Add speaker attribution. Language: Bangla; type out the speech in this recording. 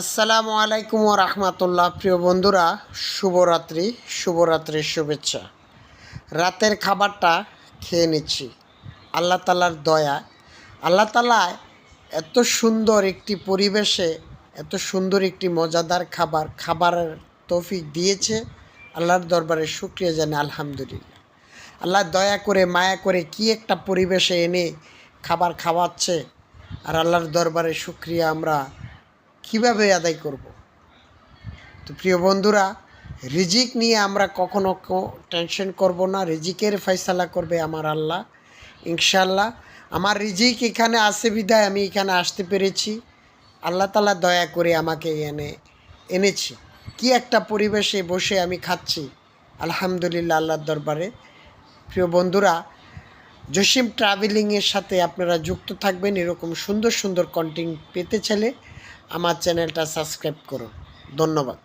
Speaker 1: আসসালামু আলাইকুম ওয়া রাহমাতুল্লাহ। প্রিয় বন্ধুরা, শুভরাত্রির শুভেচ্ছা। রাতের খাবারটা খেয়ে নিচ্ছি আল্লাহ তাআলার দয়া। আল্লাহ তাআলা এত সুন্দর একটি পরিবেশে এত সুন্দর একটি মজাদার খাবারের তৌফিক দিয়েছে। আল্লাহর দরবারে শুকরিয়া জানাই আলহামদুলিল্লাহ। আল্লাহ দয়া করে মায়া করে কি একটা পরিবেশে এনে খাবার খাওয়াচ্ছে, আর আল্লাহর দরবারে শুকরিয়া আমরা কীভাবে আদায় করব। তো প্রিয় বন্ধুরা, রিজিক নিয়ে আমরা কখনো টেনশন করব না। রিজিকের ফয়সালা করবে আমার আল্লাহ ইনশাল্লাহ। আমার রিজিক এখানে আছে বিধায় আমি এখানে আসতে পেরেছি। আল্লাহ তাআলা দয়া করে আমাকে এনেছি। কি একটা পরিবেশে বসে আমি খাচ্ছি আলহামদুলিল্লাহ আল্লাহর দরবারে। প্রিয় বন্ধুরা, জসিম ট্রাভেলিংয়ের সাথে আপনারা যুক্ত থাকবেন। এরকম সুন্দর সুন্দর কন্টেন্ট পেতে চাইলে আমার চ্যানেলটা সাবস্ক্রাইব করুন। ধন্যবাদ।